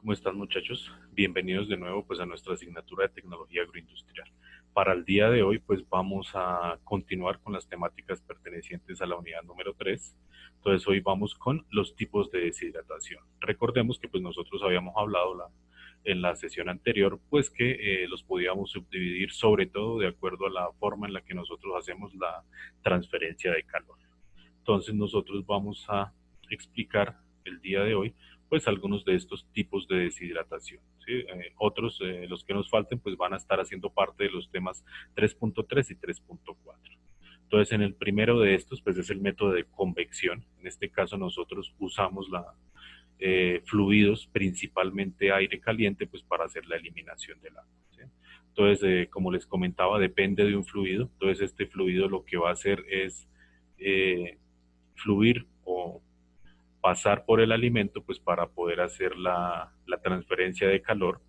¿Cómo están, muchachos? Bienvenidos de nuevo pues a nuestra asignatura de tecnología agroindustrial. Para el día de hoy pues vamos a continuar con las temáticas pertenecientes a la unidad número 3. Entonces hoy vamos con los tipos de deshidratación. Recordemos que pues nosotros habíamos hablado en la sesión anterior pues que los podíamos subdividir sobre todo de acuerdo a la forma en la que nosotros hacemos la transferencia de calor. Entonces nosotros vamos a explicar el día de hoy pues algunos de estos tipos de deshidratación, ¿sí? Otros, los que nos falten, pues van a estar haciendo parte de los temas 3.3 y 3.4. Entonces, en el primero de estos, pues es el método de convección. En este caso, nosotros usamos fluidos, principalmente aire caliente, pues para hacer la eliminación del agua, ¿sí? Entonces, como les comentaba, depende de un fluido. Entonces, este fluido lo que va a hacer es eh, fluir o pasar por el alimento pues para poder hacer la transferencia de calor.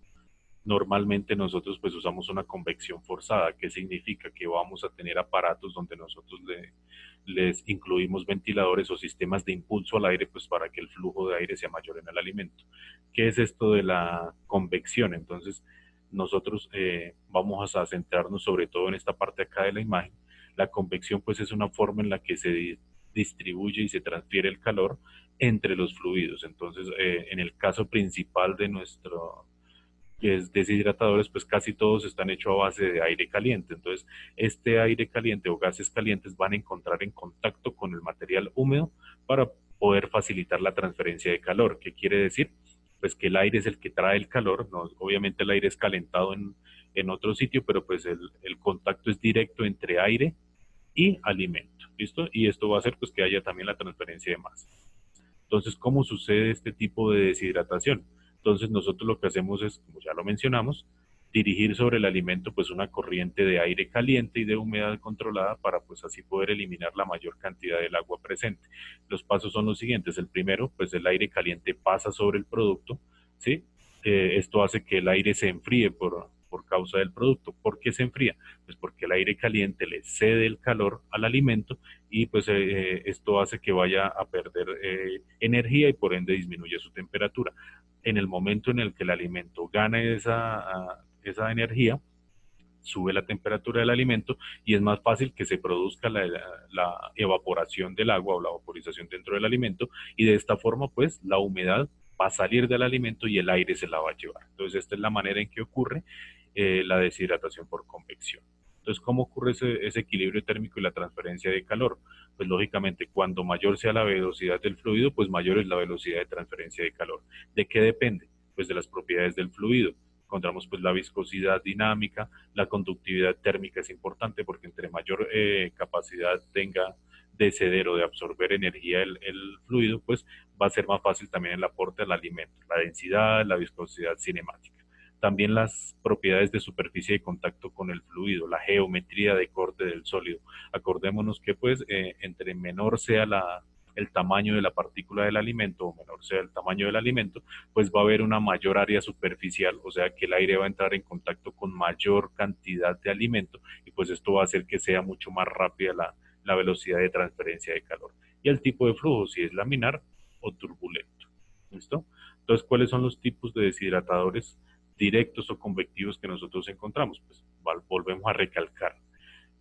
Normalmente nosotros pues usamos una convección forzada, que significa que vamos a tener aparatos donde nosotros les incluimos ventiladores o sistemas de impulso al aire pues para que el flujo de aire sea mayor en el alimento. ¿Qué es esto de la convección? Entonces nosotros vamos a centrarnos sobre todo en esta parte acá de la imagen. La convección pues es una forma en la que se distribuye y se transfiere el calor entre los fluidos. Entonces, en el caso principal de nuestro que es deshidratadores, pues casi todos están hechos a base de aire caliente. Entonces, este aire caliente o gases calientes van a encontrar en contacto con el material húmedo para poder facilitar la transferencia de calor. ¿Qué quiere decir? Pues que el aire es el que trae el calor, ¿no? Obviamente el aire es calentado en otro sitio, pero pues el contacto es directo entre aire y alimento, ¿listo? Y esto va a hacer pues que haya también la transferencia de masa. Entonces, ¿cómo sucede este tipo de deshidratación? Entonces, nosotros lo que hacemos es, como ya lo mencionamos, dirigir sobre el alimento pues una corriente de aire caliente y de humedad controlada para pues así poder eliminar la mayor cantidad del agua presente. Los pasos son los siguientes. El primero, pues el aire caliente pasa sobre el producto, ¿sí? Esto hace que el aire se enfríe por causa del producto. ¿Por qué se enfría? Pues porque el aire caliente le cede el calor al alimento y pues esto hace que vaya a perder energía y por ende disminuye su temperatura. En el momento en el que el alimento gana esa energía, sube la temperatura del alimento y es más fácil que se produzca la evaporación del agua o la vaporización dentro del alimento y de esta forma pues la humedad va a salir del alimento y el aire se la va a llevar. Entonces esta es la manera en que ocurre la deshidratación por convección. Entonces, ¿cómo ocurre ese equilibrio térmico y la transferencia de calor? Pues lógicamente, cuando mayor sea la velocidad del fluido, pues mayor es la velocidad de transferencia de calor. ¿De qué depende? Pues de las propiedades del fluido. Encontramos pues la viscosidad dinámica, la conductividad térmica es importante porque entre mayor capacidad tenga de ceder o de absorber energía el fluido, pues va a ser más fácil también el aporte al alimento, la densidad, la viscosidad cinemática. También las propiedades de superficie de contacto con el fluido, la geometría de corte del sólido. Acordémonos que pues entre menor sea el tamaño de la partícula del alimento o menor sea el tamaño del alimento, pues va a haber una mayor área superficial, o sea que el aire va a entrar en contacto con mayor cantidad de alimento y pues esto va a hacer que sea mucho más rápida la velocidad de transferencia de calor. Y el tipo de flujo, si es laminar o turbulento. ¿Listo? Entonces, ¿cuáles son los tipos de deshidratadores directos o convectivos que nosotros encontramos? Pues volvemos a recalcar.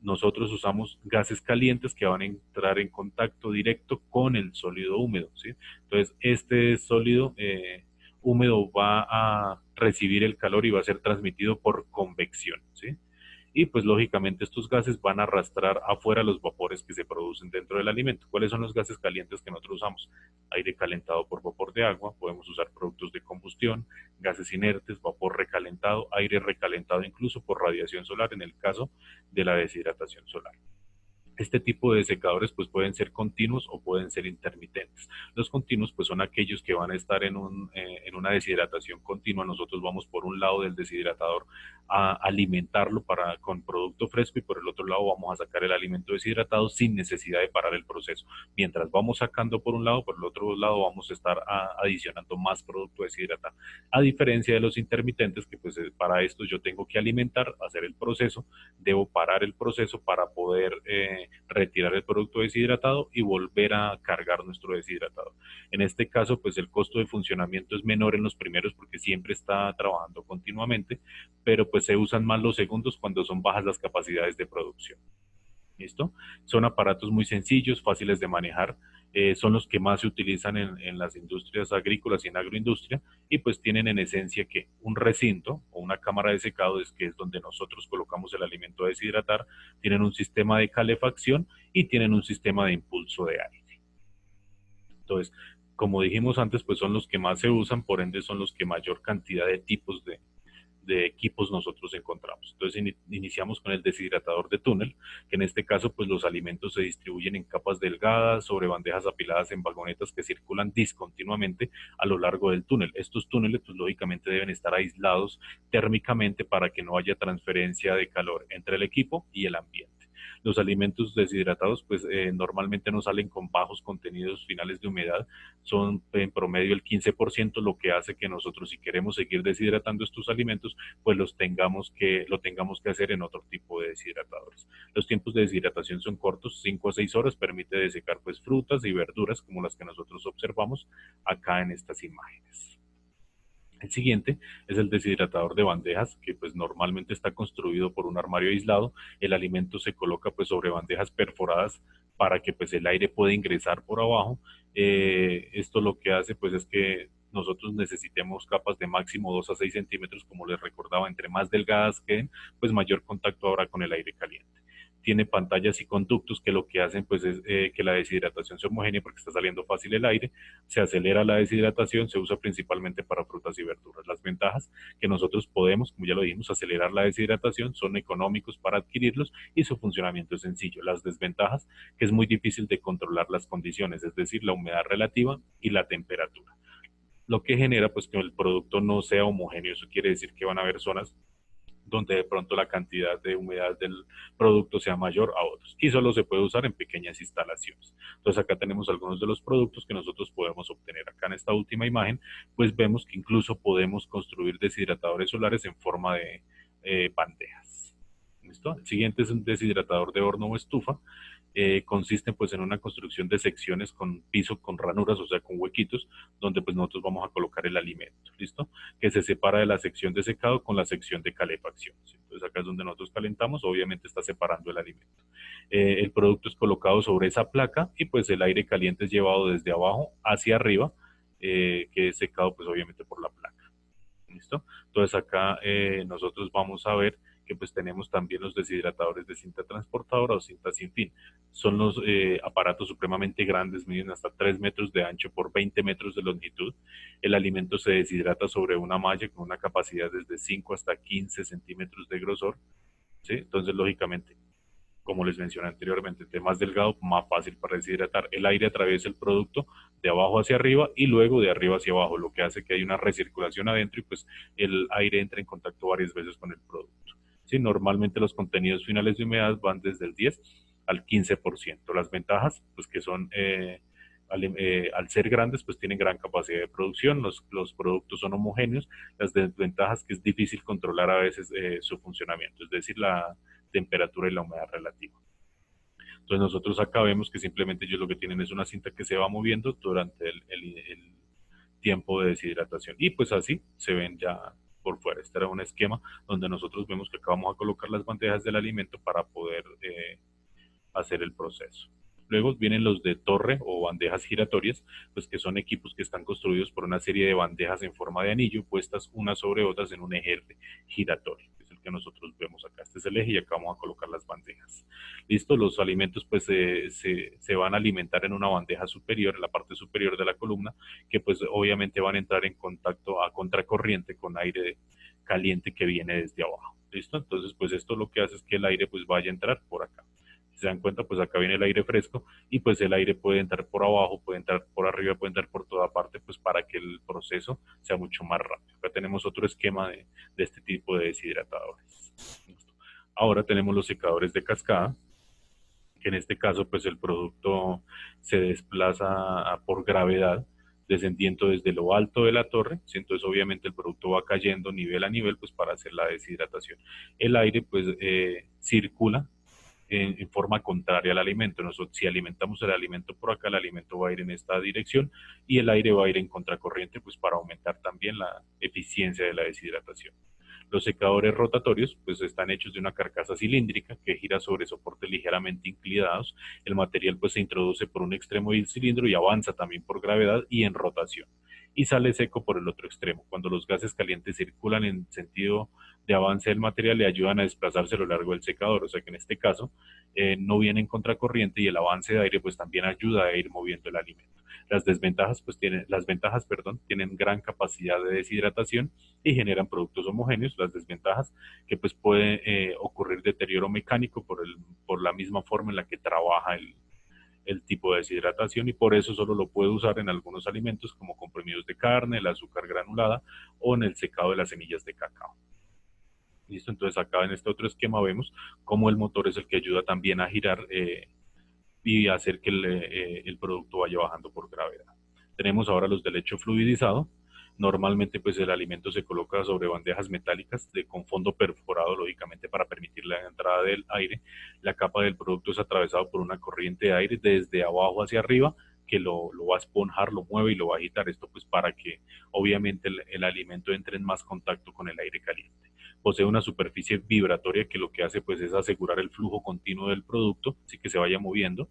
Nosotros usamos gases calientes que van a entrar en contacto directo con el sólido húmedo, ¿sí? Entonces, este sólido húmedo va a recibir el calor y va a ser transmitido por convección, ¿sí? Y pues lógicamente estos gases van a arrastrar afuera los vapores que se producen dentro del alimento. ¿Cuáles son los gases calientes que nosotros usamos? Aire calentado por vapor de agua, podemos usar productos de combustión, gases inertes, vapor recalentado, aire recalentado incluso por radiación solar en el caso de la deshidratación solar. Este tipo de secadores pues pueden ser continuos o pueden ser intermitentes. Los continuos pues son aquellos que van a estar en una deshidratación continua. Nosotros vamos por un lado del deshidratador a alimentarlo con producto fresco y por el otro lado vamos a sacar el alimento deshidratado sin necesidad de parar el proceso. Mientras vamos sacando por un lado, por el otro lado vamos a estar adicionando más producto deshidratado. A diferencia de los intermitentes que pues para esto yo tengo que alimentar, hacer el proceso, debo parar el proceso para poder retirar el producto deshidratado y volver a cargar nuestro deshidratado. En este caso, pues el costo de funcionamiento es menor en los primeros porque siempre está trabajando continuamente, pero pues se usan más los segundos cuando son bajas las capacidades de producción. ¿Listo? Son aparatos muy sencillos, fáciles de manejar, son los que más se utilizan en las industrias agrícolas y en agroindustria, y pues tienen en esencia que un recinto o una cámara de secado, es que es donde nosotros colocamos el alimento a deshidratar, tienen un sistema de calefacción y tienen un sistema de impulso de aire. Entonces, como dijimos antes, pues son los que más se usan, por ende son los que mayor cantidad de tipos de equipos nosotros encontramos. Entonces iniciamos con el deshidratador de túnel, que en este caso pues los alimentos se distribuyen en capas delgadas sobre bandejas apiladas en vagonetas que circulan discontinuamente a lo largo del túnel. Estos túneles pues lógicamente deben estar aislados térmicamente para que no haya transferencia de calor entre el equipo y el ambiente. Los alimentos deshidratados pues normalmente no salen con bajos contenidos finales de humedad, son en promedio el 15%, lo que hace que nosotros, si queremos seguir deshidratando estos alimentos, pues lo tengamos que hacer en otro tipo de deshidratadores. Los tiempos de deshidratación son cortos, 5 a 6 horas, permite desecar pues frutas y verduras como las que nosotros observamos acá en estas imágenes. El siguiente es el deshidratador de bandejas, que pues normalmente está construido por un armario aislado. El alimento se coloca pues sobre bandejas perforadas para que pues el aire pueda ingresar por abajo. Esto lo que hace pues es que nosotros necesitemos capas de máximo 2 a 6 centímetros, como les recordaba, entre más delgadas queden, pues mayor contacto habrá con el aire caliente. Tiene pantallas y conductos que lo que hacen pues es que la deshidratación sea homogénea porque está saliendo fácil el aire, se acelera la deshidratación, se usa principalmente para frutas y verduras. Las ventajas que nosotros podemos, como ya lo dijimos, acelerar la deshidratación, son económicos para adquirirlos y su funcionamiento es sencillo. Las desventajas, que es muy difícil de controlar las condiciones, es decir, la humedad relativa y la temperatura, lo que genera pues que el producto no sea homogéneo. Eso quiere decir que van a haber zonas donde de pronto la cantidad de humedad del producto sea mayor a otros. Y solo se puede usar en pequeñas instalaciones. Entonces acá tenemos algunos de los productos que nosotros podemos obtener. Acá en esta última imagen, pues vemos que incluso podemos construir deshidratadores solares en forma de bandejas. ¿Listo? El siguiente es un deshidratador de horno o estufa. Consiste pues en una construcción de secciones con piso con ranuras, o sea, con huequitos, donde pues nosotros vamos a colocar el alimento, ¿listo? Que se separa de la sección de secado con la sección de calefacción, ¿sí? Entonces acá es donde nosotros calentamos, obviamente está separando el alimento. El producto es colocado sobre esa placa y pues el aire caliente es llevado desde abajo hacia arriba, que es secado pues obviamente por la placa. ¿Listo? Entonces acá nosotros vamos a ver que pues tenemos también los deshidratadores de cinta transportadora o cinta sin fin. Son los aparatos supremamente grandes, miden hasta 3 metros de ancho por 20 metros de longitud. El alimento se deshidrata sobre una malla con una capacidad desde 5 hasta 15 centímetros de grosor, ¿sí? Entonces, lógicamente, como les mencioné anteriormente, entre más delgado, más fácil para deshidratar. El aire atraviesa el producto de abajo hacia arriba y luego de arriba hacia abajo, lo que hace que haya una recirculación adentro y pues el aire entra en contacto varias veces con el producto. Sí, normalmente los contenidos finales de humedad van desde el 10 al 15%. Las ventajas, pues que son, al ser grandes, pues tienen gran capacidad de producción, los productos son homogéneos. Las desventajas, que es difícil controlar a veces su funcionamiento, es decir, la temperatura y la humedad relativa. Entonces nosotros acá vemos que simplemente ellos lo que tienen es una cinta que se va moviendo durante el tiempo de deshidratación. Y pues así se ven ya por fuera. Este era un esquema donde nosotros vemos que acá vamos a colocar las bandejas del alimento para poder hacer el proceso. Luego vienen los de torre o bandejas giratorias, pues que son equipos que están construidos por una serie de bandejas en forma de anillo puestas unas sobre otras en un eje giratorio, que es el que nosotros vemos acá. Este es el eje y acá vamos a colocar las bandejas. Listo, los alimentos pues se van a alimentar en una bandeja superior, en la parte superior de la columna, que pues obviamente van a entrar en contacto a contracorriente con aire caliente que viene desde abajo. ¿Listo? Entonces pues esto lo que hace es que el aire pues vaya a entrar por acá. Si se dan cuenta, pues acá viene el aire fresco y pues el aire puede entrar por abajo, puede entrar por arriba, puede entrar por toda parte, pues para que el proceso sea mucho más rápido. Acá tenemos otro esquema de este tipo de deshidratadores. Ahora tenemos los secadores de cascada, que en este caso pues el producto se desplaza por gravedad, descendiendo desde lo alto de la torre, ¿sí? Entonces obviamente el producto va cayendo nivel a nivel pues para hacer la deshidratación. El aire pues circula en forma contraria al alimento. Nosotros, si alimentamos el alimento por acá, el alimento va a ir en esta dirección y el aire va a ir en contracorriente, pues para aumentar también la eficiencia de la deshidratación. Los secadores rotatorios pues están hechos de una carcasa cilíndrica que gira sobre soportes ligeramente inclinados. El material pues se introduce por un extremo del cilindro y avanza también por gravedad y en rotación. Y sale seco por el otro extremo. Cuando los gases calientes circulan en sentido de avance del material, le ayudan a desplazarse a lo largo del secador. O sea que en este caso no viene en contracorriente y el avance de aire pues también ayuda a ir moviendo el alimento. Las ventajas, perdón, tienen gran capacidad de deshidratación y generan productos homogéneos. Las desventajas que pues puede ocurrir deterioro mecánico por la misma forma en la que trabaja el tipo de deshidratación, y por eso solo lo puede usar en algunos alimentos como comprimidos de carne, el azúcar granulada o en el secado de las semillas de cacao. ¿Listo? Entonces acá en este otro esquema vemos cómo el motor es el que ayuda también a girar y hacer que el producto vaya bajando por gravedad. Tenemos ahora los del lecho fluidizado. Normalmente pues el alimento se coloca sobre bandejas metálicas con fondo perforado, lógicamente para permitir la entrada del aire. La capa del producto es atravesado por una corriente de aire desde abajo hacia arriba que lo va a esponjar, lo mueve y lo va a agitar. Esto pues para que obviamente el alimento entre en más contacto con el aire caliente. Posee una superficie vibratoria que lo que hace pues es asegurar el flujo continuo del producto, así que se vaya moviendo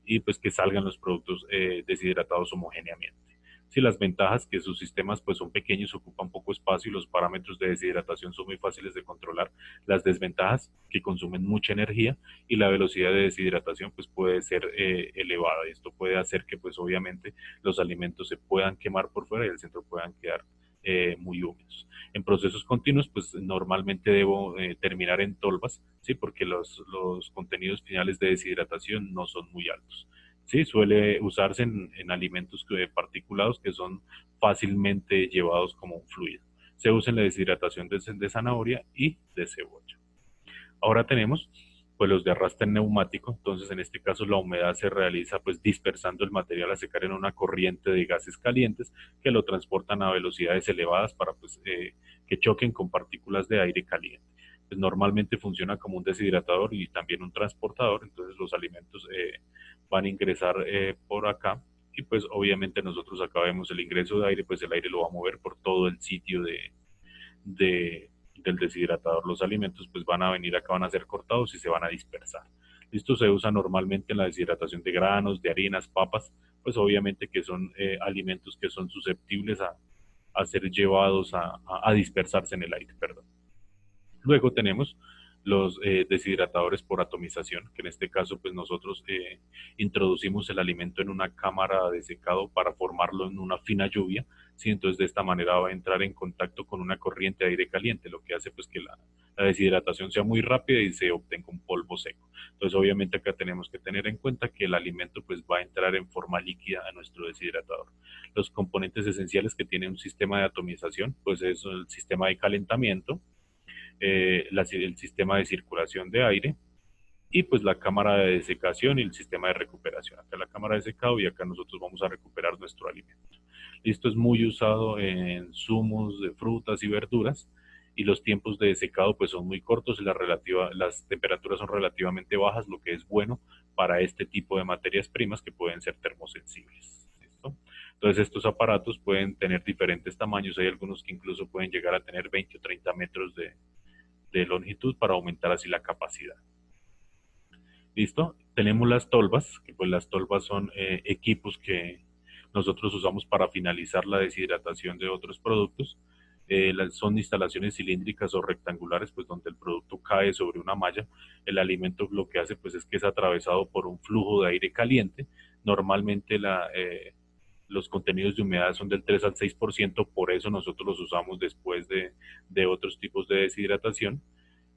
y pues que salgan los productos deshidratados homogéneamente. Si las ventajas que sus sistemas pues son pequeños, ocupan poco espacio y los parámetros de deshidratación son muy fáciles de controlar. Las desventajas que consumen mucha energía y la velocidad de deshidratación pues puede ser elevada, y esto puede hacer que pues obviamente los alimentos se puedan quemar por fuera y el centro puedan quedar muy húmedos. En procesos continuos, pues normalmente debo terminar en tolvas, ¿sí? Porque los contenidos finales de deshidratación no son muy altos. Sí, suele usarse en alimentos particulados que son fácilmente llevados como un fluido. Se usa en la deshidratación de zanahoria y de cebolla. Ahora tenemos pues los de arrastre neumático. Entonces en este caso la humedad se realiza pues dispersando el material a secar en una corriente de gases calientes que lo transportan a velocidades elevadas para pues que choquen con partículas de aire caliente. Pues normalmente funciona como un deshidratador y también un transportador. Entonces los alimentos van a ingresar por acá y pues obviamente nosotros acá vemos el ingreso de aire, pues el aire lo va a mover por todo el sitio de, del deshidratador. Los alimentos pues van a venir acá, van a ser cortados y se van a dispersar. Esto se usa normalmente en la deshidratación de granos, de harinas, papas, pues obviamente que son alimentos que son susceptibles a ser llevados a dispersarse en el aire, perdón. Luego tenemos los deshidratadores por atomización, que en este caso pues nosotros introducimos el alimento en una cámara de secado para formarlo en una fina lluvia, ¿sí? Entonces de esta manera va a entrar en contacto con una corriente de aire caliente, lo que hace pues que la deshidratación sea muy rápida y se obtenga un polvo seco. Entonces obviamente acá tenemos que tener en cuenta que el alimento pues va a entrar en forma líquida a nuestro deshidratador. Los componentes esenciales que tiene un sistema de atomización pues es el sistema de calentamiento, el sistema de circulación de aire y pues la cámara de desecación y el sistema de recuperación. Acá la cámara de secado y acá nosotros vamos a recuperar nuestro alimento. Esto es muy usado en zumos de frutas y verduras y los tiempos de secado pues son muy cortos y las temperaturas son relativamente bajas, lo que es bueno para este tipo de materias primas que pueden ser termosensibles. ¿Listo? Entonces estos aparatos pueden tener diferentes tamaños, hay algunos que incluso pueden llegar a tener 20 o 30 metros de longitud para aumentar así la capacidad. ¿Listo? Tenemos las tolvas, que pues las tolvas son equipos que nosotros usamos para finalizar la deshidratación de otros productos. Son instalaciones cilíndricas o rectangulares, pues donde el producto cae sobre una malla. El alimento lo que hace pues es que es atravesado por un flujo de aire caliente. Normalmente los contenidos de humedad son del 3 al 6%, por eso nosotros los usamos después de otros tipos de deshidratación.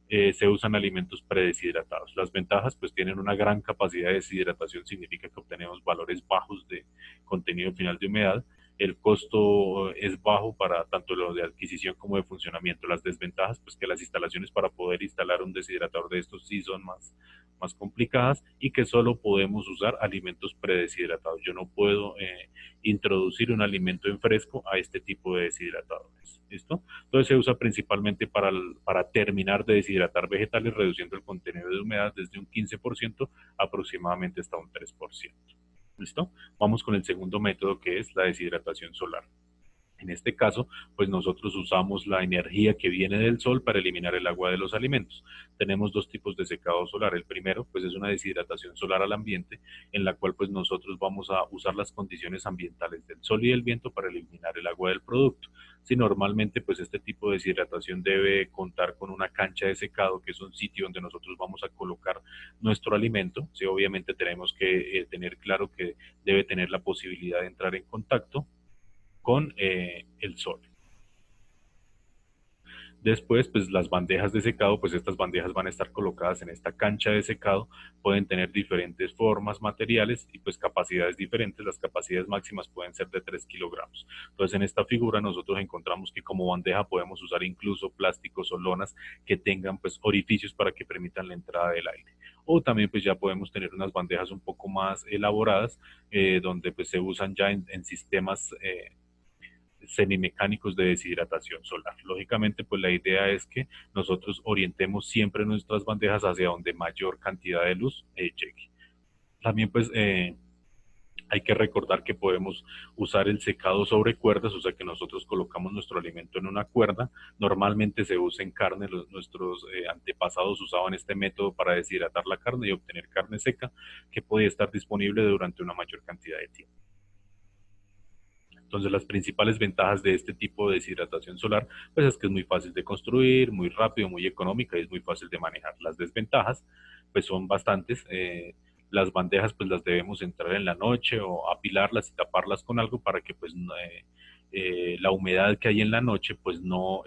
Se usan alimentos predeshidratados. Las ventajas pues tienen una gran capacidad de deshidratación, significa que obtenemos valores bajos de contenido final de humedad. el costo es bajo para tanto lo de adquisición como de funcionamiento. Las desventajas, pues que las instalaciones para poder instalar un deshidratador de estos sí son más complicadas y que solo podemos usar alimentos predeshidratados. Yo no puedo introducir un alimento en fresco a este tipo de deshidratadores. ¿Listo? Entonces se usa principalmente para terminar de deshidratar vegetales, reduciendo el contenido de humedad desde un 15% aproximadamente hasta un 3%. ¿Listo? Vamos con el segundo método, que es la deshidratación solar. En este caso, pues nosotros usamos la energía que viene del sol para eliminar el agua de los alimentos. Tenemos dos tipos de secado solar. El primero, pues es una deshidratación solar al ambiente, en la cual pues nosotros vamos a usar las condiciones ambientales del sol y del viento para eliminar el agua del producto. Si normalmente pues este tipo de deshidratación debe contar con una cancha de secado, que es un sitio donde nosotros vamos a colocar nuestro alimento, sí, obviamente tenemos que tener claro que debe tener la posibilidad de entrar en contacto con el sol. Después, pues las bandejas de secado, pues estas bandejas van a estar colocadas en esta cancha de secado, pueden tener diferentes formas, materiales y pues capacidades diferentes. Las capacidades máximas pueden ser de 3 kilogramos. Entonces, en esta figura nosotros encontramos que como bandeja podemos usar incluso plásticos o lonas que tengan pues orificios para que permitan la entrada del aire. O también pues ya podemos tener unas bandejas un poco más elaboradas, donde pues se usan ya en sistemas semimecánicos de deshidratación solar. Lógicamente, pues la idea es que nosotros orientemos siempre nuestras bandejas hacia donde mayor cantidad de luz llegue. También pues hay que recordar que podemos usar el secado sobre cuerdas, o sea que nosotros colocamos nuestro alimento en una cuerda. Normalmente se usa en carne, nuestros antepasados usaban este método para deshidratar la carne y obtener carne seca que podía estar disponible durante una mayor cantidad de tiempo. Entonces, las principales ventajas de este tipo de deshidratación solar, pues es que es muy fácil de construir, muy rápido, muy económica y es muy fácil de manejar. Las desventajas, pues son bastantes. Las bandejas, pues las debemos entrar en la noche o apilarlas y taparlas con algo para que, pues, la humedad que hay en la noche, pues no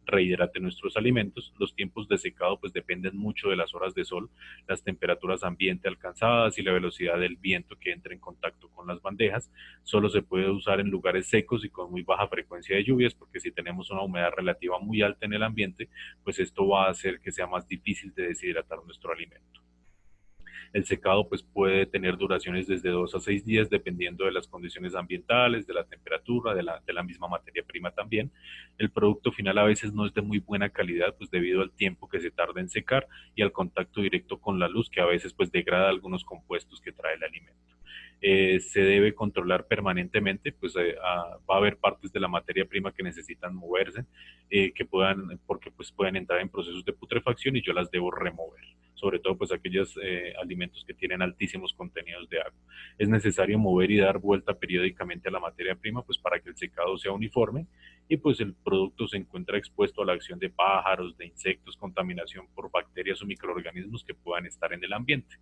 rehidrate nuestros alimentos. Los tiempos de secado, pues dependen mucho de las horas de sol, las temperaturas ambiente alcanzadas y la velocidad del viento que entre en contacto con las bandejas. Solo se puede usar en lugares secos y con muy baja frecuencia de lluvias, porque si tenemos una humedad relativa muy alta en el ambiente, pues esto va a hacer que sea más difícil de deshidratar nuestro alimento. El secado pues puede tener duraciones desde 2 a 6 días dependiendo de las condiciones ambientales, de la temperatura, de la misma materia prima también. El producto final a veces no es de muy buena calidad pues debido al tiempo que se tarda en secar y al contacto directo con la luz que a veces pues degrada algunos compuestos que trae el alimento. Se debe controlar permanentemente, pues va a haber partes de la materia prima que necesitan moverse, porque pues pueden entrar en procesos de putrefacción y yo las debo remover, sobre todo pues aquellos alimentos que tienen altísimos contenidos de agua. Es necesario mover y dar vuelta periódicamente a la materia prima pues para que el secado sea uniforme y pues el producto se encuentra expuesto a la acción de pájaros, de insectos, contaminación por bacterias o microorganismos que puedan estar en el ambiente.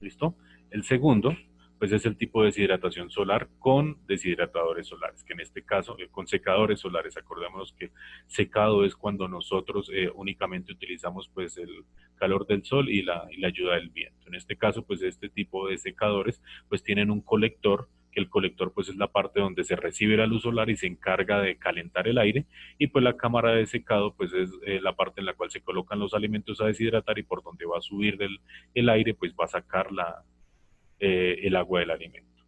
¿Listo? El segundo, pues es el tipo de deshidratación solar con deshidratadores solares, que en este caso, con secadores solares. Acordémonos que secado es cuando nosotros únicamente utilizamos pues el calor del sol y la ayuda del viento. En este caso, pues este tipo de secadores pues tienen un colector, que el colector pues es la parte donde se recibe la luz solar y se encarga de calentar el aire, y pues la cámara de secado pues es la parte en la cual se colocan los alimentos a deshidratar y por donde va a subir el aire pues va a sacar el agua del alimento.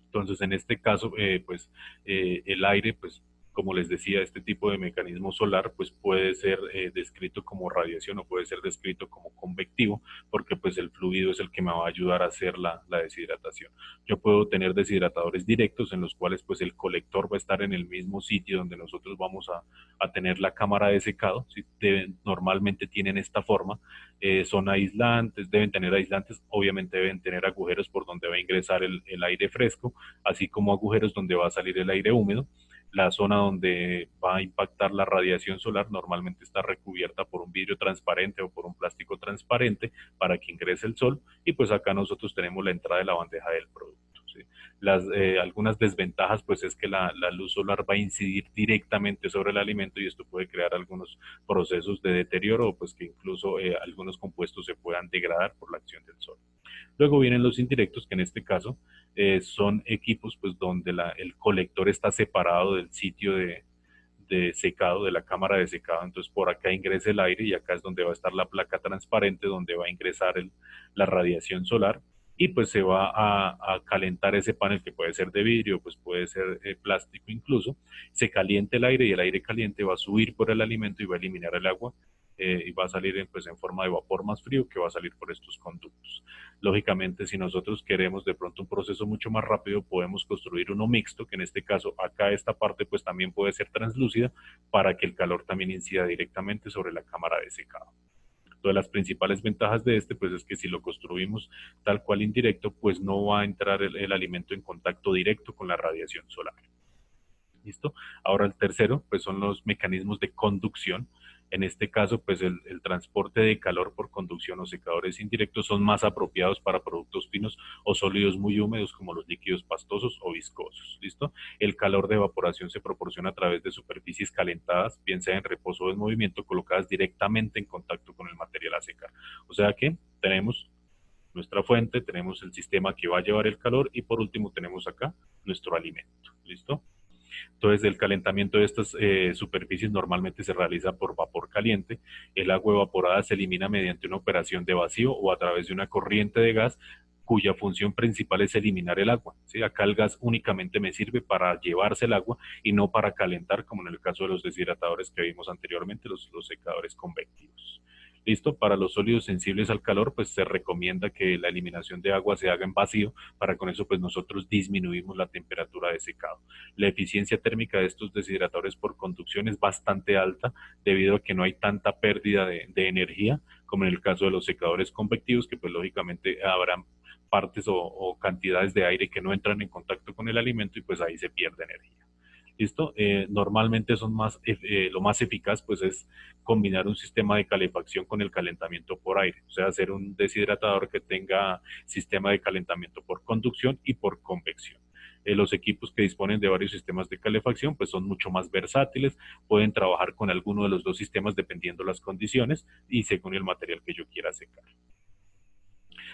Entonces, en este caso, el aire, pues, como les decía, este tipo de mecanismo solar, pues puede ser descrito como radiación o puede ser descrito como convectivo, porque pues el fluido es el que me va a ayudar a hacer la deshidratación. Yo puedo tener deshidratadores directos en los cuales pues el colector va a estar en el mismo sitio donde nosotros vamos a tener la cámara de secado. ¿Sí? Normalmente tienen esta forma, son aislantes, deben tener aislantes, obviamente deben tener agujeros por donde va a ingresar el aire fresco, así como agujeros donde va a salir el aire húmedo. La zona donde va a impactar la radiación solar normalmente está recubierta por un vidrio transparente o por un plástico transparente para que ingrese el sol, y pues acá nosotros tenemos la entrada de la bandeja del producto. ¿sí? Algunas desventajas pues es que la luz solar va a incidir directamente sobre el alimento y esto puede crear algunos procesos de deterioro, pues que incluso algunos compuestos se puedan degradar por la acción del sol. Luego vienen los indirectos, que en este caso son equipos pues donde el colector está separado del sitio de secado, de la cámara de secado, entonces por acá ingresa el aire y acá es donde va a estar la placa transparente donde va a ingresar la radiación solar y pues se va a calentar ese panel que puede ser de vidrio, pues puede ser plástico incluso, se calienta el aire y el aire caliente va a subir por el alimento y va a eliminar el agua y va a salir pues en forma de vapor más frío que va a salir por estos conductos. Lógicamente, si nosotros queremos de pronto un proceso mucho más rápido, podemos construir uno mixto, que en este caso acá esta parte pues también puede ser translúcida para que el calor también incida directamente sobre la cámara de secado. Entonces, las principales ventajas de este, pues es que si lo construimos tal cual indirecto, pues no va a entrar el alimento en contacto directo con la radiación solar. ¿Listo? Ahora el tercero, pues son los mecanismos de conducción. En este caso, pues el transporte de calor por conducción o secadores indirectos son más apropiados para productos finos o sólidos muy húmedos como los líquidos pastosos o viscosos. ¿Listo? El calor de evaporación se proporciona a través de superficies calentadas, bien sea en reposo o en movimiento, colocadas directamente en contacto con el material a secar. O sea que tenemos nuestra fuente, tenemos el sistema que va a llevar el calor y por último tenemos acá nuestro alimento. ¿Listo? Entonces, el calentamiento de estas superficies normalmente se realiza por vapor caliente. El agua evaporada se elimina mediante una operación de vacío o a través de una corriente de gas cuya función principal es eliminar el agua. ¿Sí? Acá el gas únicamente me sirve para llevarse el agua y no para calentar, como en el caso de los deshidratadores que vimos anteriormente, los secadores convectivos. Listo, para los sólidos sensibles al calor, pues se recomienda que la eliminación de agua se haga en vacío, para con eso pues nosotros disminuimos la temperatura de secado. La eficiencia térmica de estos deshidratadores por conducción es bastante alta debido a que no hay tanta pérdida de energía como en el caso de los secadores convectivos, que pues lógicamente habrán partes o cantidades de aire que no entran en contacto con el alimento y pues ahí se pierde energía. ¿Listo? Normalmente son lo más eficaz pues es combinar un sistema de calefacción con el calentamiento por aire, o sea, hacer un deshidratador que tenga sistema de calentamiento por conducción y por convección. Los equipos que disponen de varios sistemas de calefacción pues son mucho más versátiles, pueden trabajar con alguno de los dos sistemas dependiendo las condiciones y según el material que yo quiera secar.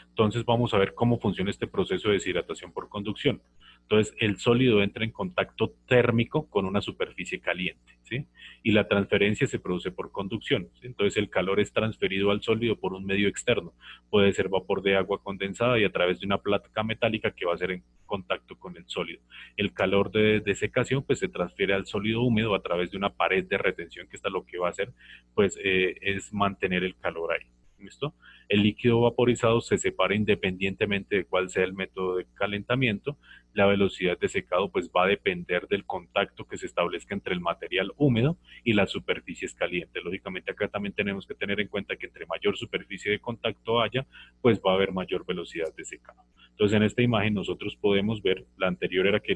Entonces vamos a ver cómo funciona este proceso de deshidratación por conducción. Entonces el sólido entra en contacto térmico con una superficie caliente, ¿sí? Y la transferencia se produce por conducción, ¿sí? Entonces el calor es transferido al sólido por un medio externo. Puede ser vapor de agua condensada y a través de una placa metálica que va a ser en contacto con el sólido. El calor de secación pues se transfiere al sólido húmedo a través de una pared de retención, que está lo que va a hacer pues es mantener el calor ahí. ¿Listo? El líquido vaporizado se separa independientemente de cuál sea el método de calentamiento. La velocidad de secado pues va a depender del contacto que se establezca entre el material húmedo y las superficies calientes. Lógicamente acá también tenemos que tener en cuenta que entre mayor superficie de contacto haya, pues va a haber mayor velocidad de secado. Entonces en esta imagen nosotros podemos ver, la anterior era que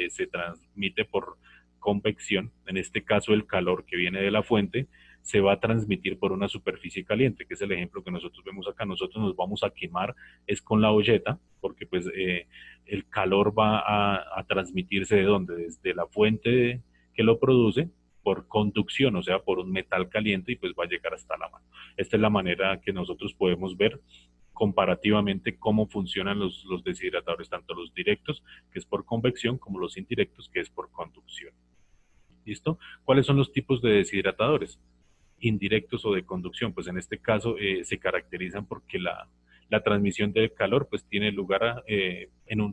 se transmite por convección, en este caso el calor que viene de la fuente se va a transmitir por una superficie caliente, que es el ejemplo que nosotros vemos acá. Nosotros nos vamos a quemar es con la olleta, porque pues el calor va a transmitirse de dónde, desde la fuente que lo produce, por conducción, o sea, por un metal caliente y pues va a llegar hasta la mano. Esta es la manera que nosotros podemos ver comparativamente cómo funcionan los deshidratadores, tanto los directos, que es por convección, como los indirectos, que es por conducción. ¿Listo? ¿Cuáles son los tipos de deshidratadores? Indirectos o de conducción, pues en este caso se caracterizan porque la transmisión del calor pues tiene lugar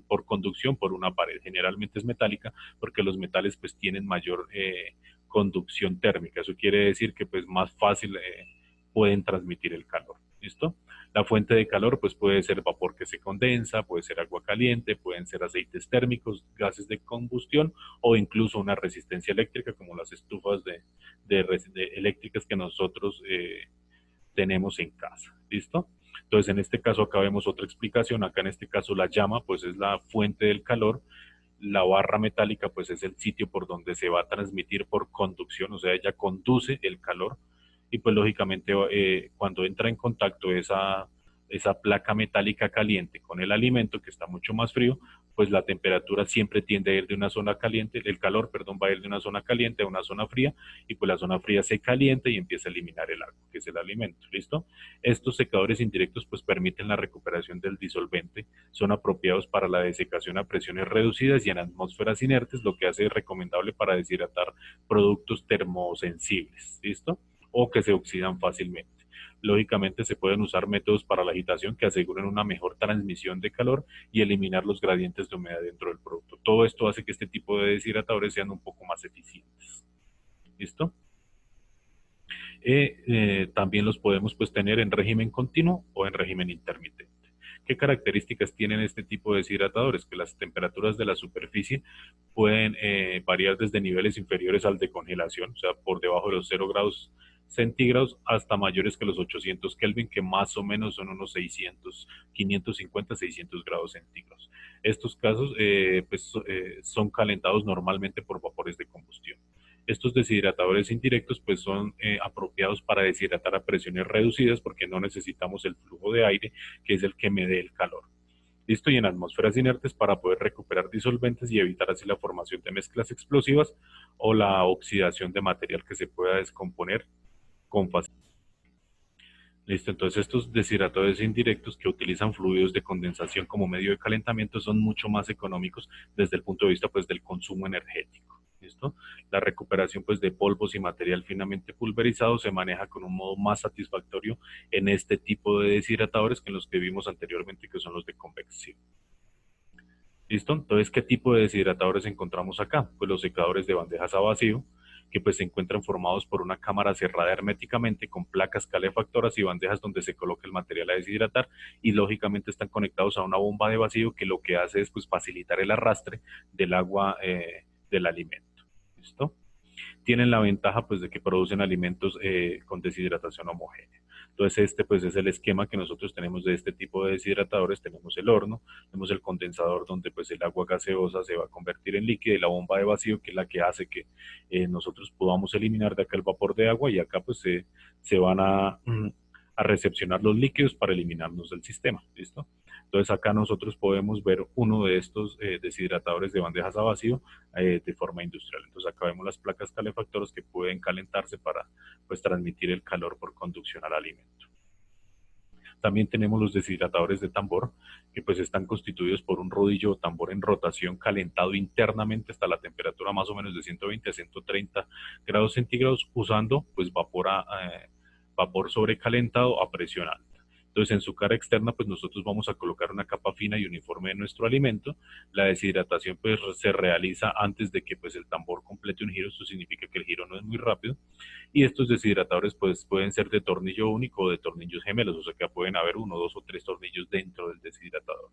por conducción por una pared, generalmente es metálica porque los metales pues tienen mayor conducción térmica, eso quiere decir que pues más fácil pueden transmitir el calor, ¿listo? La fuente de calor pues puede ser vapor que se condensa, puede ser agua caliente, pueden ser aceites térmicos, gases de combustión o incluso una resistencia eléctrica como las estufas eléctricas que nosotros tenemos en casa. ¿Listo? Entonces, en este caso, acá vemos otra explicación. Acá, en este caso, la llama, pues es la fuente del calor. La barra metálica, pues es el sitio por donde se va a transmitir por conducción, o sea, ella conduce el calor. Y pues, lógicamente, cuando entra en contacto esa placa metálica caliente con el alimento, que está mucho más frío, pues la temperatura siempre tiende a ir de una zona caliente, el calor, perdón, va a ir de una zona caliente a una zona fría, y pues la zona fría se calienta y empieza a eliminar el agua, que es el alimento, ¿listo? Estos secadores indirectos pues permiten la recuperación del disolvente, son apropiados para la desecación a presiones reducidas y en atmósferas inertes, lo que hace recomendable para deshidratar productos termosensibles, ¿listo? O que se oxidan fácilmente. Lógicamente se pueden usar métodos para la agitación que aseguren una mejor transmisión de calor y eliminar los gradientes de humedad dentro del producto. Todo esto hace que este tipo de deshidratadores sean un poco más eficientes. ¿Listo? También los podemos pues tener en régimen continuo o en régimen intermitente. ¿Qué características tienen este tipo de deshidratadores? Que las temperaturas de la superficie pueden variar desde niveles inferiores al de congelación, o sea, por debajo de los 0 grados centígrados hasta mayores que los 800 Kelvin, que más o menos son unos 600, 550, 600 grados centígrados. Estos casos son calentados normalmente por vapores de combustión. Estos deshidratadores indirectos pues son apropiados para deshidratar a presiones reducidas porque no necesitamos el flujo de aire que es el que me dé el calor. Listo, y en atmósferas inertes para poder recuperar disolventes y evitar así la formación de mezclas explosivas o la oxidación de material que se pueda descomponer con facilidad. Listo, entonces estos deshidratadores indirectos que utilizan fluidos de condensación como medio de calentamiento son mucho más económicos desde el punto de vista pues del consumo energético. ¿Listo? La recuperación pues de polvos y material finamente pulverizado se maneja con un modo más satisfactorio en este tipo de deshidratadores que en los que vimos anteriormente, que son los de convección. ¿Listo? Entonces, ¿qué tipo de deshidratadores encontramos acá? Pues los secadores de bandejas a vacío, que pues se encuentran formados por una cámara cerrada herméticamente con placas calefactoras y bandejas donde se coloca el material a deshidratar, y lógicamente están conectados a una bomba de vacío que lo que hace es pues facilitar el arrastre del agua del alimento. ¿Listo? Tienen la ventaja pues de que producen alimentos con deshidratación homogénea. Entonces este pues es el esquema que nosotros tenemos de este tipo de deshidratadores. Tenemos el horno, tenemos el condensador donde pues el agua gaseosa se va a convertir en líquido, y la bomba de vacío que es la que hace que nosotros podamos eliminar de acá el vapor de agua, y acá pues se van a recepcionar los líquidos para eliminarnos del sistema. ¿Listo? Entonces acá nosotros podemos ver uno de estos deshidratadores de bandejas a vacío de forma industrial. Entonces acá vemos las placas calefactoras que pueden calentarse para pues transmitir el calor por conducción al alimento. También tenemos los deshidratadores de tambor, que pues están constituidos por un rodillo o tambor en rotación calentado internamente hasta la temperatura más o menos de 120 a 130 grados centígrados, usando pues vapor sobrecalentado a presión alta. Entonces, en su cara externa, pues nosotros vamos a colocar una capa fina y uniforme de nuestro alimento. La deshidratación pues se realiza antes de que pues el tambor complete un giro. Esto significa que el giro no es muy rápido. Y estos deshidratadores pues pueden ser de tornillo único o de tornillos gemelos, o sea que pueden haber uno, dos o tres tornillos dentro del deshidratador.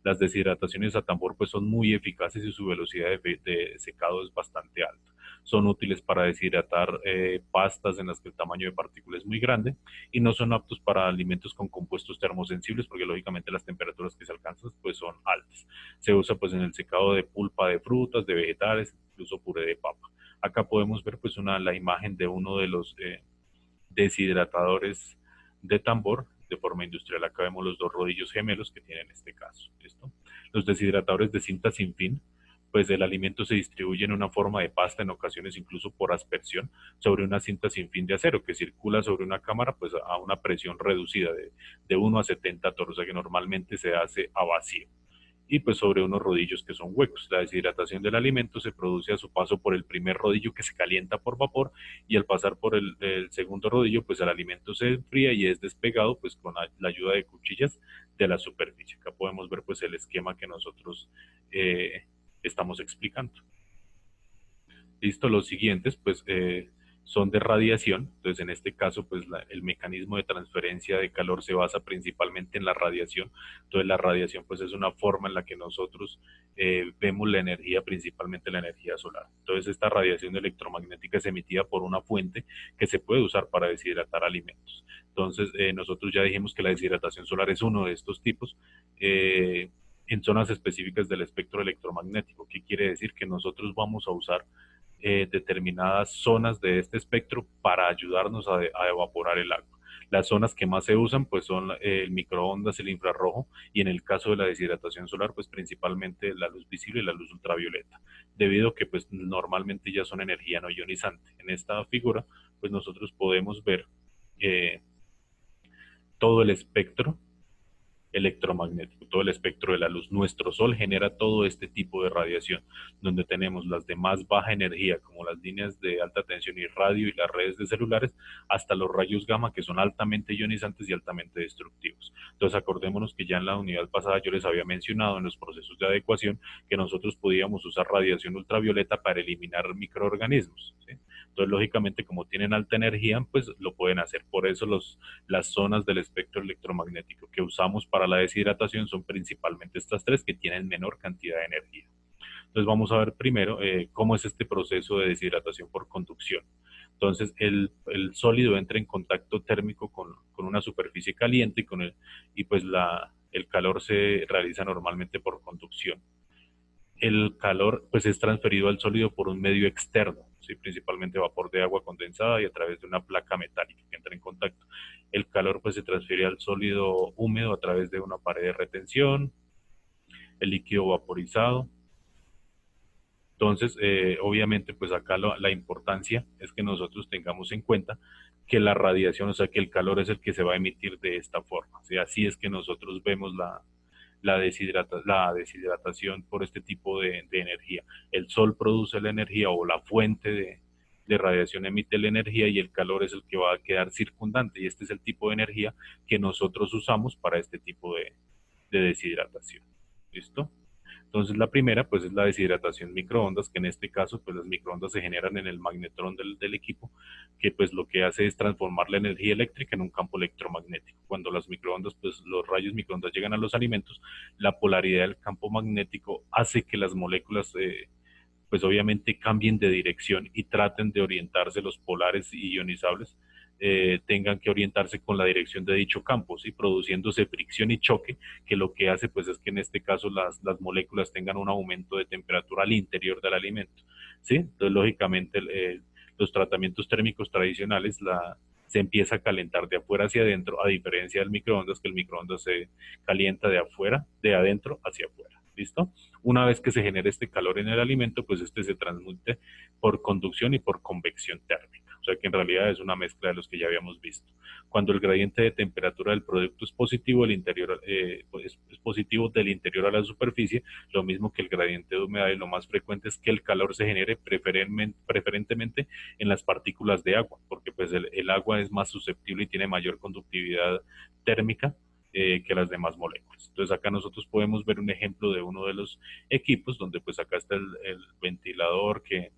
Las deshidrataciones a tambor pues son muy eficaces y su velocidad de secado es bastante alta. Son útiles para deshidratar pastas en las que el tamaño de partícula es muy grande, y no son aptos para alimentos con compuestos termosensibles porque lógicamente las temperaturas que se alcanzan pues son altas. Se usa pues en el secado de pulpa de frutas, de vegetales, incluso puré de papa. Acá podemos ver pues la imagen de uno de los deshidratadores de tambor de forma industrial. Acá vemos los dos rodillos gemelos que tienen este caso. ¿Listo? Los deshidratadores de cinta sin fin, pues el alimento se distribuye en una forma de pasta, en ocasiones incluso por aspersión, sobre una cinta sin fin de acero que circula sobre una cámara pues a una presión reducida de 1 a 70 torres, o sea que normalmente se hace a vacío, y pues sobre unos rodillos que son huecos. La deshidratación del alimento se produce a su paso por el primer rodillo, que se calienta por vapor, y al pasar por el segundo rodillo pues el alimento se enfría y es despegado pues con la ayuda de cuchillas de la superficie. Acá podemos ver pues el esquema que nosotros estamos explicando. Listo, los siguientes pues son de radiación. Entonces en este caso pues el mecanismo de transferencia de calor se basa principalmente en la radiación. Entonces la radiación pues es una forma en la que nosotros vemos la energía, principalmente la energía solar. Entonces esta radiación electromagnética es emitida por una fuente que se puede usar para deshidratar alimentos. Entonces nosotros ya dijimos que la deshidratación solar es uno de estos tipos. En zonas específicas del espectro electromagnético. ¿Qué quiere decir? Que nosotros vamos a usar determinadas zonas de este espectro para ayudarnos a evaporar el agua. Las zonas que más se usan pues son el microondas, el infrarrojo y en el caso de la deshidratación solar pues principalmente la luz visible y la luz ultravioleta, debido a que pues normalmente ya son energía no ionizante. En esta figura pues nosotros podemos ver eh, todo el espectro electromagnético, todo el espectro de la luz. Nuestro Sol genera todo este tipo de radiación, donde tenemos las de más baja energía, como las líneas de alta tensión y radio y las redes de celulares, hasta los rayos gamma, que son altamente ionizantes y altamente destructivos. Entonces, acordémonos que ya en la unidad pasada yo les había mencionado en los procesos de adecuación que nosotros podíamos usar radiación ultravioleta para eliminar microorganismos, ¿sí? Entonces, lógicamente, como tienen alta energía, pues lo pueden hacer. Por eso las zonas del espectro electromagnético que usamos para la deshidratación son principalmente estas tres que tienen menor cantidad de energía. Entonces vamos a ver primero cómo es este proceso de deshidratación por conducción. Entonces el sólido entra en contacto térmico con una superficie caliente y pues el calor se realiza normalmente por conducción. El calor pues es transferido al sólido por un medio externo, ¿sí? Principalmente vapor de agua condensada y a través de una placa metálica que entra en contacto. El calor pues se transfiere al sólido húmedo a través de una pared de retención, el líquido vaporizado. Entonces, obviamente, pues acá la importancia es que nosotros tengamos en cuenta que la radiación, o sea, que el calor es el que se va a emitir de esta forma. O sea, así es que nosotros vemos la deshidratación por este tipo de energía. El sol produce la energía o la fuente de radiación emite la energía y el calor es el que va a quedar circundante. Y este es el tipo de energía que nosotros usamos para este tipo de deshidratación. ¿Listo? Entonces la primera pues es la deshidratación microondas, que en este caso pues las microondas se generan en el magnetrón del equipo, que pues lo que hace es transformar la energía eléctrica en un campo electromagnético. Cuando las microondas, pues los rayos microondas llegan a los alimentos, la polaridad del campo magnético hace que las moléculas pues obviamente cambien de dirección y traten de orientarse los polares y ionizables, tengan que orientarse con la dirección de dicho campo, ¿sí? Produciéndose fricción y choque, que lo que hace pues es que en este caso las moléculas tengan un aumento de temperatura al interior del alimento, ¿sí? Entonces lógicamente los tratamientos térmicos tradicionales se empieza a calentar de afuera hacia adentro, a diferencia del microondas, que el microondas se calienta de afuera, de adentro hacia afuera. ¿Listo? Una vez que se genera este calor en el alimento, pues este se transmite por conducción y por convección térmica. O sea que en realidad es una mezcla de los que ya habíamos visto. Cuando el gradiente de temperatura del producto es positivo, el interior, pues es positivo del interior a la superficie, lo mismo que el gradiente de humedad, y lo más frecuente es que el calor se genere preferentemente en las partículas de agua, porque pues el agua es más susceptible y tiene mayor conductividad térmica que las demás moléculas. Entonces acá nosotros podemos ver un ejemplo de uno de los equipos donde pues acá está el ventilador que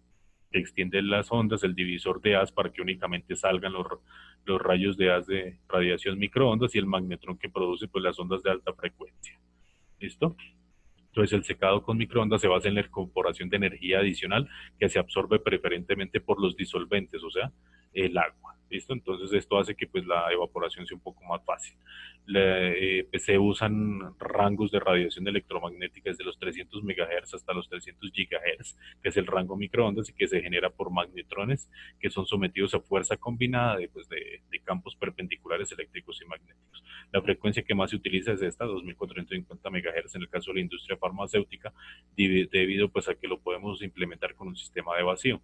extiende las ondas, el divisor de haz para que únicamente salgan los rayos de haz de radiación microondas y el magnetrón que produce pues las ondas de alta frecuencia. ¿Listo? Entonces el secado con microondas se basa en la incorporación de energía adicional que se absorbe preferentemente por los disolventes, o sea, el agua. ¿Listo? Entonces esto hace que pues la evaporación sea un poco más fácil. Pues, se usan rangos de radiación electromagnética desde los 300 MHz hasta los 300 GHz, que es el rango microondas y que se genera por magnetrones que son sometidos a fuerza combinada de campos perpendiculares eléctricos y magnéticos. La frecuencia que más se utiliza es esta, 2450 MHz en el caso de la industria farmacéutica, debido pues a que lo podemos implementar con un sistema de vacío.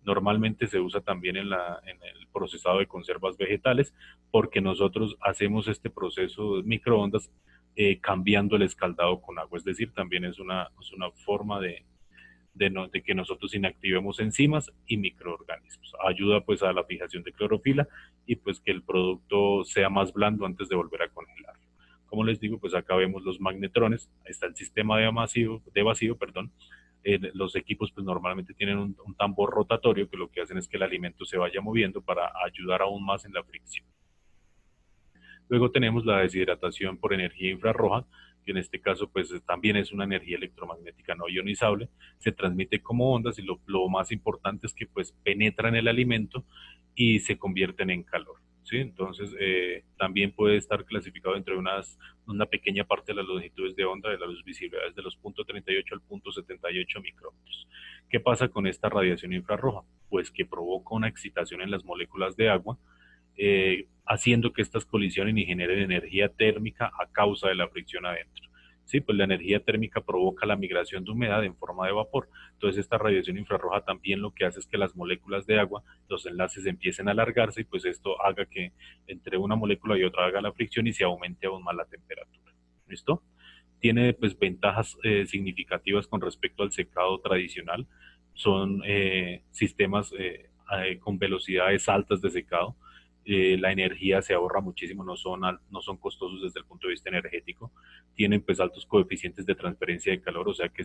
Normalmente se usa también en el procesado de conservas vegetales porque nosotros hacemos este proceso de microondas cambiando el escaldado con agua, es decir, también es una forma de que nosotros inactivemos enzimas y microorganismos. Ayuda pues a la fijación de clorofila y pues que el producto sea más blando antes de volver a congelarlo. Como les digo, pues acá vemos los magnetrones, ahí está el sistema de vacío, perdón. Los equipos pues normalmente tienen un tambor rotatorio que lo que hacen es que el alimento se vaya moviendo para ayudar aún más en la fricción. Luego tenemos la deshidratación por energía infrarroja, que en este caso pues también es una energía electromagnética no ionizable, se transmite como ondas y lo más importante es que pues penetra en el alimento y se convierten en calor. ¿Sí? Entonces, también puede estar clasificado entre una pequeña parte de las longitudes de onda de la luz visible, desde los 0.38 al 0.78 micrómetros. ¿Qué pasa con esta radiación infrarroja? Pues que provoca una excitación en las moléculas de agua, haciendo que estas colisionen y generen energía térmica a causa de la fricción adentro. Sí, pues la energía térmica provoca la migración de humedad en forma de vapor. Entonces esta radiación infrarroja también lo que hace es que las moléculas de agua, los enlaces empiecen a alargarse y pues esto haga que entre una molécula y otra haga la fricción y se aumente aún más la temperatura. ¿Listo? Tiene pues ventajas significativas con respecto al secado tradicional. Son sistemas con velocidades altas de secado. La energía se ahorra muchísimo, no son costosos desde el punto de vista energético. Tienen pues altos coeficientes de transferencia de calor, o sea que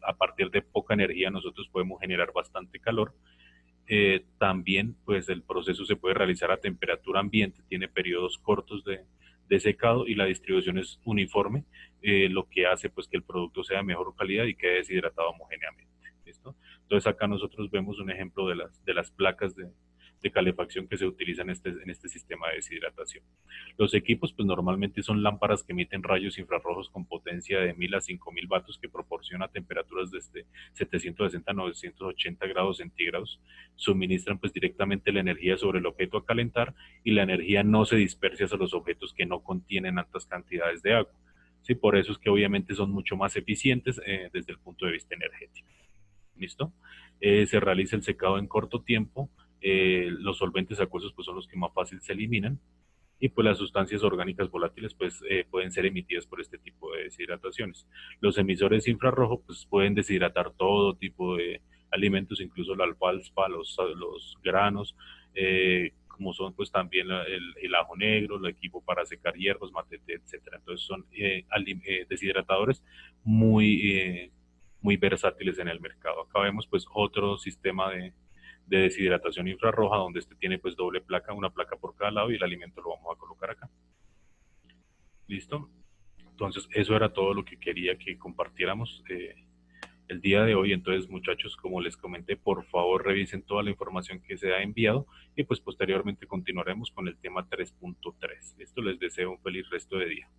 a partir de poca energía nosotros podemos generar bastante calor. También pues el proceso se puede realizar a temperatura ambiente, tiene periodos cortos de secado y la distribución es uniforme, lo que hace pues que el producto sea de mejor calidad y quede deshidratado homogéneamente. ¿Listo? Entonces acá nosotros vemos un ejemplo de las placas de calefacción que se utilizan en este sistema de deshidratación. Los equipos pues normalmente son lámparas que emiten rayos infrarrojos con potencia de 1000 a 5000 vatios que proporciona temperaturas desde 760 a 980 grados centígrados, suministran pues directamente la energía sobre el objeto a calentar y la energía no se dispersa hacia los objetos que no contienen altas cantidades de agua. Sí, por eso es que obviamente son mucho más eficientes desde el punto de vista energético. ¿Listo? Se realiza el secado en corto tiempo, los solventes acuosos pues son los que más fácil se eliminan y pues las sustancias orgánicas volátiles pues pueden ser emitidas por este tipo de deshidrataciones. Los emisores infrarrojos pues pueden deshidratar todo tipo de alimentos, incluso la alfalfa, los granos, como son pues también el ajo negro, el equipo para secar hierbas, matete, etcétera. Entonces son deshidratadores muy, muy versátiles en el mercado. Acá vemos pues otro sistema de deshidratación infrarroja donde este tiene pues doble placa, una placa por cada lado y el alimento lo vamos a colocar acá. ¿Listo? Entonces eso era todo lo que quería que compartiéramos el día de hoy. Entonces muchachos, como les comenté, por favor revisen toda la información que se ha enviado y pues posteriormente continuaremos con el tema 3.3. Esto les deseo un feliz resto de día.